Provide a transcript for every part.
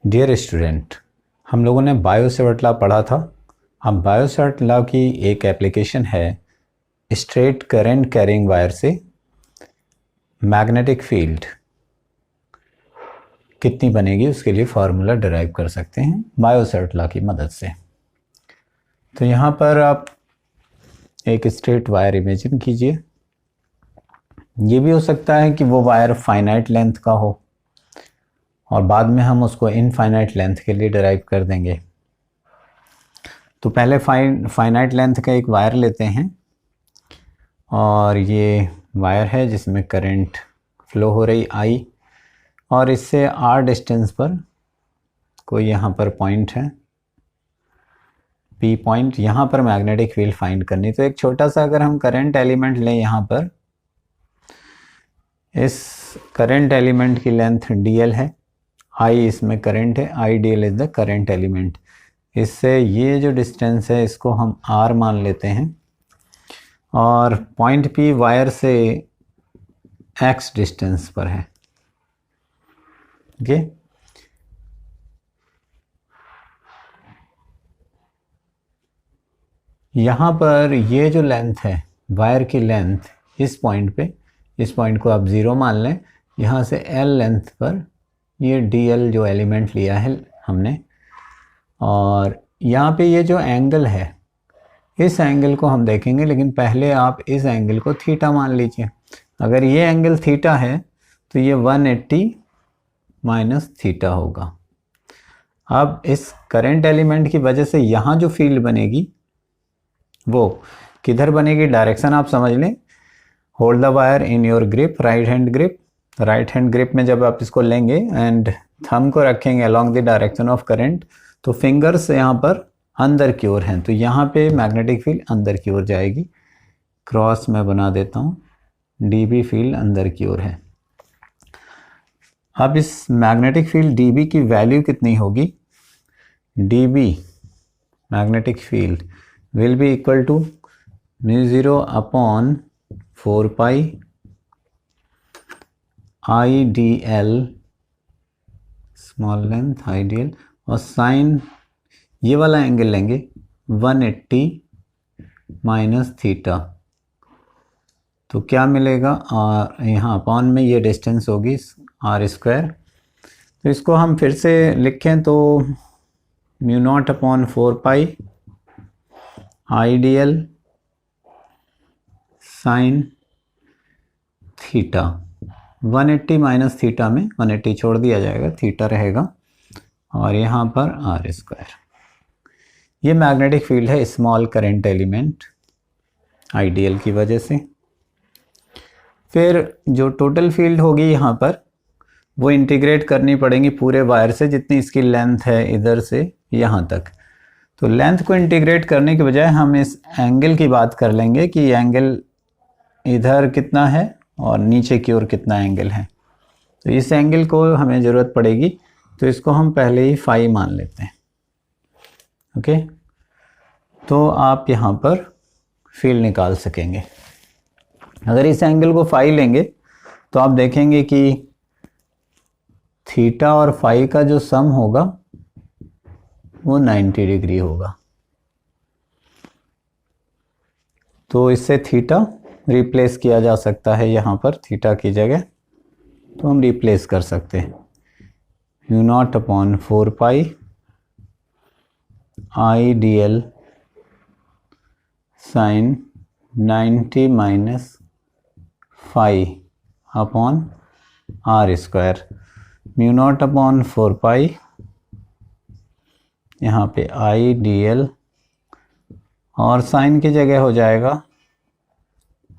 Dear student, हम लोगों ने बायो-सेवर्ट लॉ पढ़ा था। अब बायो-सेवर्ट लॉ की एक एप्लीकेशन है स्ट्रेट करंट कैरिंग वायर से मैग्नेटिक फील्ड कितनी बनेगी उसके लिए फार्मूला डिराइव कर सकते हैं बायो-सेवर्ट लॉ की मदद से। तो यहाँ पर आप एक स्ट्रेट वायर इमेजिन कीजिए। ये भी हो सकता है कि वो वायर फाइनाइट लेंथ का हो और बाद में हम उसको इनफाइनाइट लेंथ के लिए डिराइव कर देंगे। तो पहले फाइनाइट लेंथ का एक वायर लेते हैं और ये वायर है जिसमें करंट फ्लो हो रही आई, और इससे आर डिस्टेंस पर कोई यहाँ पर पॉइंट है पी पॉइंट, यहाँ पर मैग्नेटिक फील्ड फाइंड करनी। तो एक छोटा सा अगर हम करंट एलिमेंट लें, यहाँ पर इस करंट एलिमेंट की लेंथ dl है, आई इसमें करंट है, आई dl is the current element. इससे ये जो डिस्टेंस है इसको हम r मान लेते हैं और पॉइंट P वायर से x डिस्टेंस पर है। ओके, यहाँ पर ये जो लेंथ है वायर की लेंथ, इस पॉइंट पे, इस पॉइंट को आप 0 मान लें। यहाँ से L लेंथ पर ये dl जो एलिमेंट लिया है हमने, और यहाँ पे ये जो एंगल है इस एंगल को हम देखेंगे, लेकिन पहले आप इस एंगल को थीटा मान लीजिए। अगर ये एंगल थीटा है तो ये 180 माइनस थीटा होगा। अब इस करंट एलिमेंट की वजह से यहाँ जो फील्ड बनेगी वो किधर बनेगी, डायरेक्शन आप समझ लें। Hold the wire in your grip, right hand grip. Right hand grip में जब आप इसको लेंगे एंड थंब को रखेंगे along the direction of current, तो फिंगर्स यहाँ पर अंदर की ओर हैं, तो यहाँ पे मैग्नेटिक फील्ड अंदर की ओर जाएगी। क्रॉस मैं बना देता हूँ, dB फील्ड अंदर की ओर है। अब इस मैग्नेटिक फील्ड dB की वैल्यू कितनी होगी, dB magnetic field will be equal to μ0 upon 4 pi I D L, small length I D L, और साइन ये वाला एंगल लेंगे 180 माइनस थीटा। तो क्या मिलेगा, यहाँ अपॉन में ये डिस्टेंस होगी r स्क्वायर। तो इसको हम फिर से लिखें तो μ0 upon 4 pi I D L sine theta. 180 minus theta में 180 छोड़ दिया जाएगा, थीटा रहेगा, और यहाँ पर r स्क्वायर। ये मैग्नेटिक फील्ड है स्मॉल करंट एलिमेंट आईडीएल की वजह से। फिर जो टोटल फील्ड होगी यहाँ पर वो इंटीग्रेट करनी पड़ेगी पूरे वायर से, जितनी इसकी लेंथ है इधर से यहाँ तक। तो लेंथ को इंटीग्रेट करने के बजाय हम इस एंगल की बात कर लेंगे कि एंगल इधर कितना है और नीचे की ओर कितना एंगल है। तो इस एंगल को हमें ज़रूरत पड़ेगी, तो इसको हम पहले ही फाई मान लेते हैं। ओके, तो आप यहाँ पर फील्ड निकाल सकेंगे। अगर इस एंगल को फाई लेंगे तो आप देखेंगे कि थीटा और फाई का जो सम होगा वो 90 डिग्री होगा। तो इससे थीटा रिप्लेस किया जा सकता है, यहाँ पर थीटा की जगह तो हम रिप्लेस कर सकते हैं μ0 upon 4 pi I D L sine 90 minus phi upon r square. μ0 upon 4 pi, यहाँ पे आई डी एल, और साइन की जगह हो जाएगा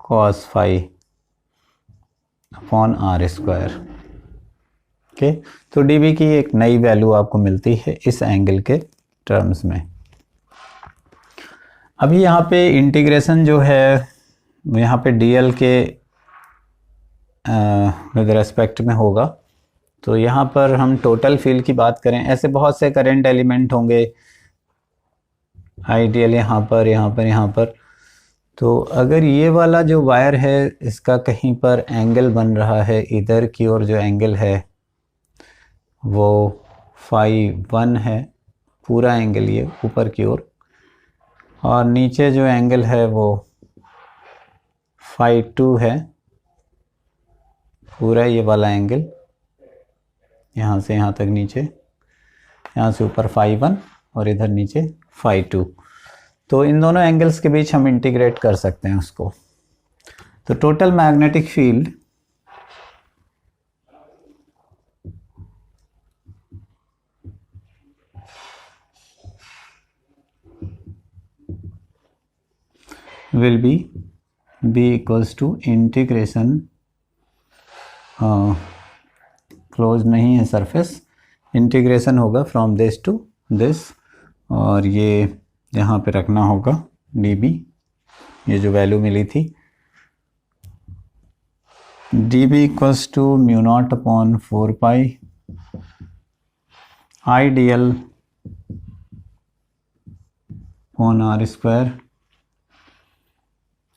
cos phi upon r square. Okay, तो dB की एक नई वैल्यू आपको मिलती है इस एंगल के टर्म्स में। अभी यहाँ पे इंटीग्रेशन जो है यहाँ पे dl के विद रेस्पेक्ट में होगा। तो यहाँ पर हम टोटल फील्ड की बात करें, ऐसे बहुत से करंट एलिमेंट होंगे आइडियल यहाँ पर, यहाँ पर, यहाँ पर। तो अगर ये वाला जो वायर है इसका कहीं पर एंगल बन रहा है, इधर की ओर जो एंगल है वो फाई 1 है, पूरा एंगल ये ऊपर की ओर, और नीचे जो एंगल है वो फाई 2 है, पूरा ये वाला एंगल यहाँ से यहाँ तक नीचे, यहाँ से ऊपर फाई 1 और इधर नीचे फाई 2। तो इन दोनों एंगल्स के बीच हम इंटीग्रेट कर सकते हैं उसको। तो total magnetic field will be B equals to integration, close नहीं है सरफेस, इंटीग्रेशन होगा फ्रॉम दिस टू दिस, और ये यहाँ पे रखना होगा dB, ये जो वैल्यू मिली थी, dB equals to mu naught upon 4 pi I D L upon R square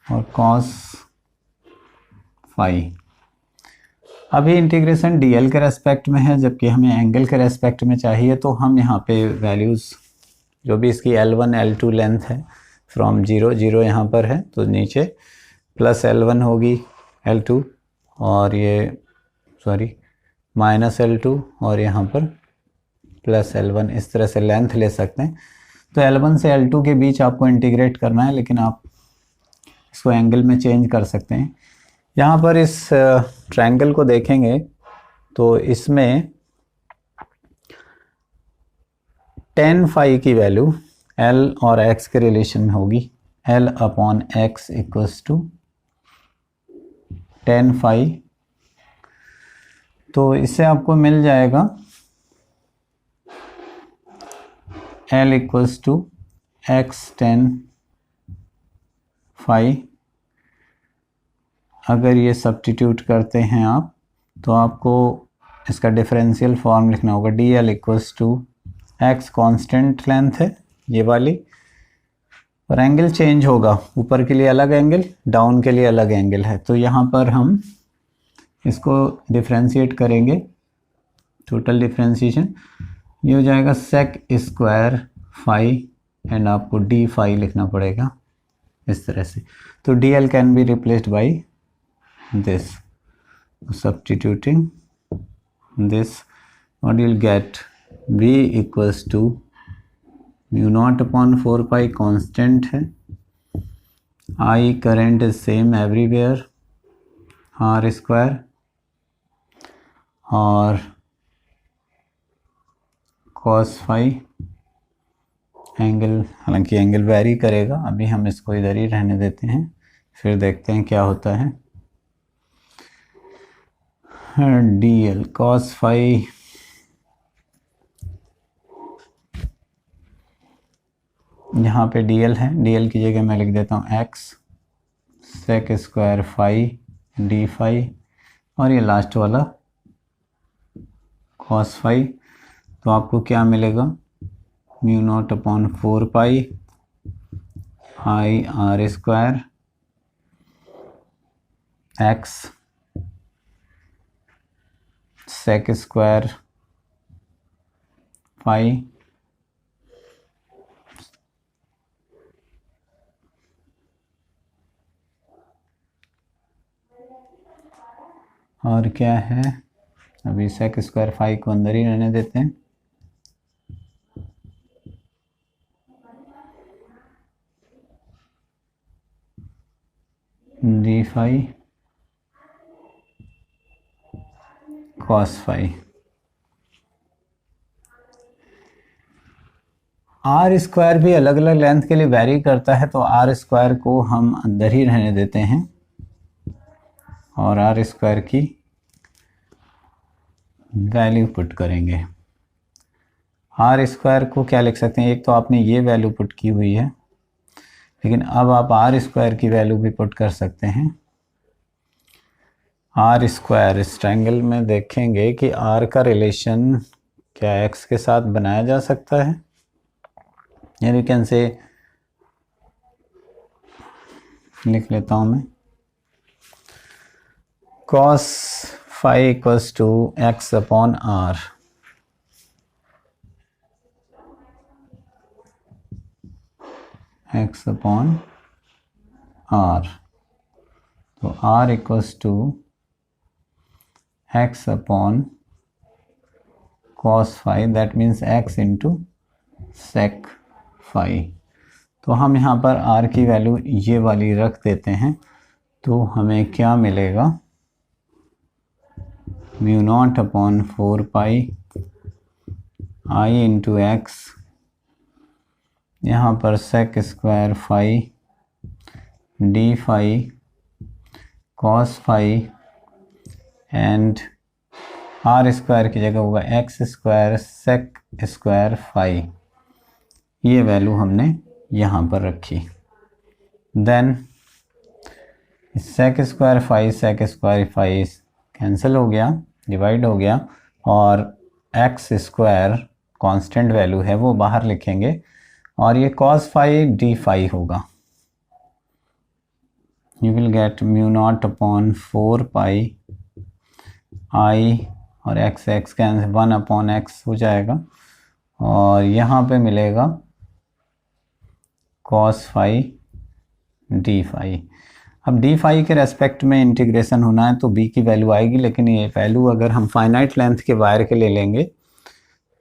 और कॉस फाई। अभी इंटीग्रेशन dl के रेस्पेक्ट में है, जबकि हमें एंगल के रेस्पेक्ट में चाहिए, तो हम यहाँ पे वैल्यूज़ जो भी इसकी L1 L2 लेंथ है फ्रॉम 0 0 यहाँ पर है, तो नीचे प्लस L1 होगी L2, और ये सॉरी माइनस L2, और यहाँ पर प्लस L1, इस तरह से लेंथ ले सकते हैं। तो L1 से L2 के बीच आपको इंटीग्रेट करना है, लेकिन आप इसको एंगल में चेंज कर सकते हैं। यहाँ पर इस ट्रायंगल को देखेंगे तो इसमें tan फाई की वैल्यू L और X के रिलेशन में होगी, L upon X equals to tan phi. तो इससे आपको मिल जाएगा L equals to X tan phi. अगर ये सब्स्टिट्यूट करते हैं आप, तो आपको इसका डिफरेंशियल फॉर्म लिखना होगा, dl equals to x constant length है ये वाली, और एंगल चेंज होगा, ऊपर के लिए अलग एंगल, डाउन के लिए अलग एंगल है। तो यहाँ पर हम इसको डिफ्रेंशिएट करेंगे, टोटल डिफ्रेंशिएशन ये हो जाएगा sec स्क्वायर फाई, एंड आपको d फाई लिखना पड़ेगा इस तरह से। तो dl can be replaced by this, substituting this, what you'll get, v equals to mu naught upon 4 pi constant है, I current is same everywhere, r square, और cos phi angle, हालांकि angle very करेगा, अभी हम इसको इधर ही रहने देते हैं, फिर देखते हैं क्या होता है। dl cos फाई यहाँ पे dl है, dl की जगह मैं लिख देता हूँ x sec square phi d phi, और ये लास्ट वाला cos फाई। तो आपको क्या मिलेगा, mu naught upon 4 pi I R square x sec square phi और क्या है, अभी sec स्क्वायर फाई को अंदर ही रहने देते हैं, d phi cos phi. R square भी अलग अलग लेंथ के लिए वैरी करता है, तो आर स्क्वायर को हम अंदर ही रहने देते हैं, और आर स्क्वायर की वैल्यू पुट करेंगे। आर स्क्वायर को क्या लिख सकते हैं, एक तो आपने ये वैल्यू पुट की हुई है, लेकिन अब आप आर स्क्वायर की वैल्यू भी पुट कर सकते हैं। आर स्क्वायर, इस ट्रायंगल में देखेंगे कि आर का रिलेशन क्या एक्स के साथ बनाया जा सकता है, यानी कैन से लिख लेता हूँ मैं, cos phi equals to X upon R, x अपॉन r, तो r इक्वल्स टू x अपॉन cos phi, that means x into sec phi। तो हम यहाँ पर r की वैल्यू ये वाली रख देते हैं, तो हमें क्या मिलेगा, mu naught upon 4 pi I into X, यहाँ पर sec square phi D phi cos phi and R square की जगह होगा X square sec square phi. ये वैल्यू हमने यहाँ पर रखी। Then sec square phi cancel हो गया, डिवाइड हो गया, और एक्स स्क्वायर कांस्टेंट वैल्यू है वो बाहर लिखेंगे, और ये कॉस फाई डी फाई होगा। You will get mu naught upon 4 pi आई और एक्स कैंसिल 1 अपॉन एक्स हो जाएगा, और यहाँ पे मिलेगा कॉस फाई डी फाई। अब डी फाई के रेस्पेक्ट में इंटीग्रेशन होना है तो बी की वैल्यू आएगी, लेकिन ये वैल्यू अगर हम फाइनाइट लेंथ के वायर के लिए लेंगे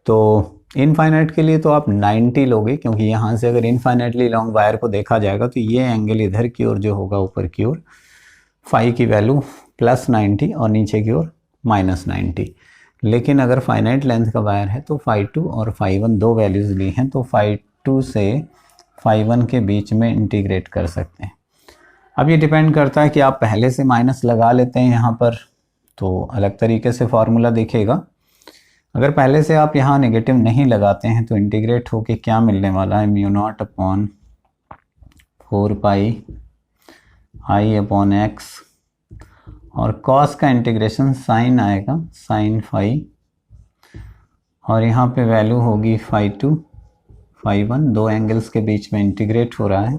तो इनफाइनाइट के लिए तो आप 90 लोगे, क्योंकि यहाँ से अगर इनफाइनाइटली लॉन्ग वायर को देखा जाएगा तो ये एंगल इधर की ओर जो होगा ऊपर की ओर, फाई की वैल्यू +90 और नीचे की ओर -90। लेकिन अगर फाइनाइट लेंथ का वायर है तो फाई 2 और फाई 1 दो वैल्यूज़ ली हैं, तो फाई 2 से फाई 1 के बीच में इंटीग्रेट कर सकते हैं। अब ये डिपेंड करता है कि आप पहले से माइनस लगा लेते हैं यहाँ पर तो अलग तरीके से फार्मूला दिखेगा। अगर पहले से आप यहाँ नेगेटिव नहीं लगाते हैं तो इंटीग्रेट होके क्या मिलने वाला है, mu naught upon 4 pi I upon x, और कॉस का इंटीग्रेशन साइन आएगा साइन फाई, और यहाँ पे वैल्यू होगी फाई 2 फाई 1, दो एंगल्स के बीच में इंटीग्रेट हो रहा है।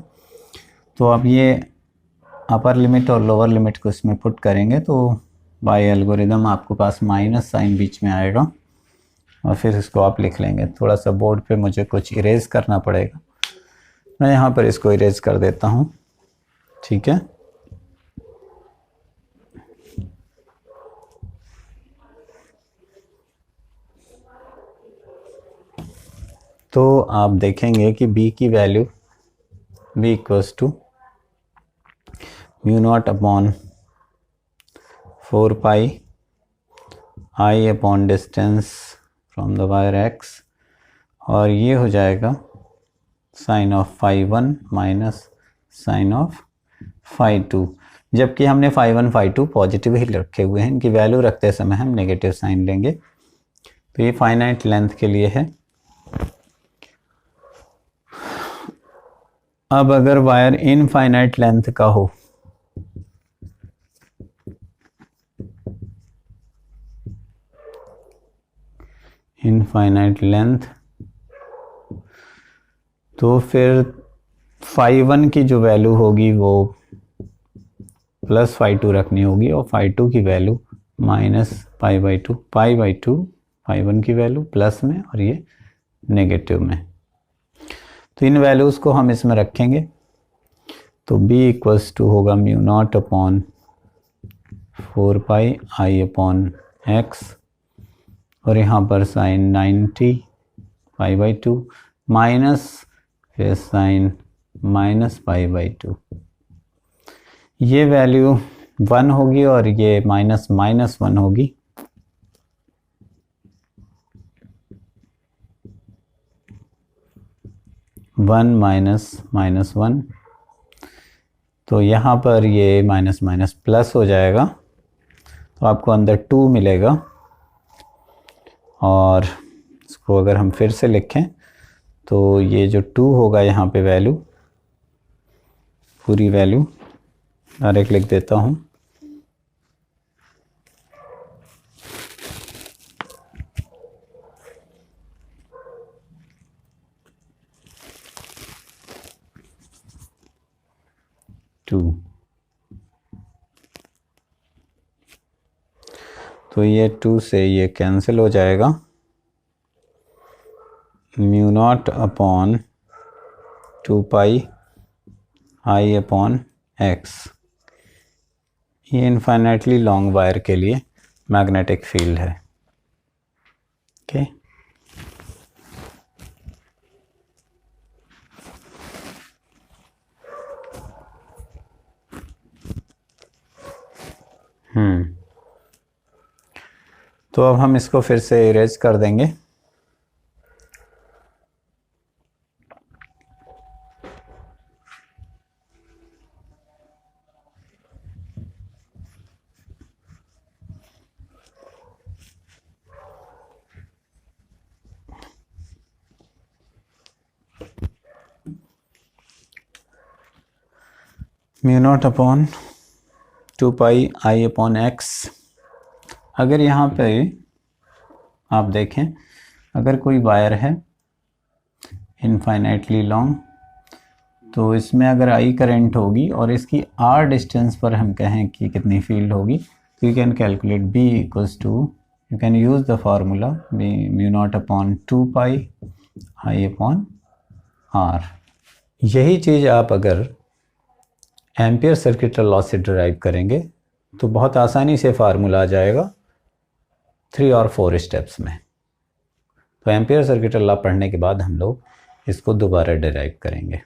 तो अब ये अपर लिमिट और लोअर लिमिट को इसमें पुट करेंगे तो बाय एल्गोरिदम आपको पास माइनस साइन बीच में आएगा, और फिर इसको आप लिख लेंगे। थोड़ा सा बोर्ड पे मुझे कुछ इरेज करना पड़ेगा, मैं यहाँ पर इसको इरेज कर देता हूँ, ठीक है। तो आप देखेंगे कि b की value b equals to mu naught upon 4 pi I upon distance from the wire x, और ये हो जाएगा sine of phi 1 minus sine of phi 2, जबकि हमने फाई 1 फाई 2 पॉजिटिव ही रखे हुए हैं। इनकी वैल्यू रखते समय हम नेगेटिव साइन लेंगे। तो ये फाइनाइट लेंथ के लिए है। अब अगर वायर इनफाइनाइट लेंथ का हो, इनफाइनाइट लेंथ, तो फिर फाई 1 की जो वैल्यू होगी वो प्लस फाई 2 रखनी होगी, और फाई 2 की value minus pi by 2 phi 1 की वैल्यू प्लस में और ये नेगेटिव में। तो इन वैल्यूज़ को हम इसमें रखेंगे, तो b इक्वल्स टू होगा mu naught upon 4 pi I upon x, और यहाँ पर साइन 90 पाई बाई 2 माइनस फिर साइन माइनस पाई बाई 2। ये वैल्यू 1 होगी और ये माइनस 1 होगी। -1, तो यहाँ पर ये माइनस प्लस हो जाएगा, तो आपको अंदर 2 मिलेगा, और इसको अगर हम फिर से लिखें तो ये जो 2 होगा यहाँ पे वैल्यू, पूरी वैल्यू डायरेक्ट लिख देता हूँ, तो ये 2 से ये कैंसिल हो जाएगा, mu naught upon 2 pi I upon x, ये इनफाइनाइटली लॉन्ग वायर के लिए मैग्नेटिक फील्ड है। ओके, तो अब हम इसको फिर से इरेज कर देंगे। Mu naught upon 2 pi I upon x. अगर यहाँ पे आप देखें, अगर कोई वायर है इनफाइनाइटली लॉन्ग, तो इसमें अगर आई करंट होगी और इसकी आर डिस्टेंस पर हम कहें कि कितनी फील्ड होगी, तो you can calculate B equals to, you can use the formula B mu naught upon 2 pi I upon R. यही चीज़ आप अगर एम्पियर सर्किट लॉ से डिराइव करेंगे तो बहुत आसानी से फार्मूला आ जाएगा 3 और 4 स्टेप्स में। तो एम्पियर सर्किट लॉ पढ़ने के बाद हम लोग इसको दोबारा डिराइव करेंगे।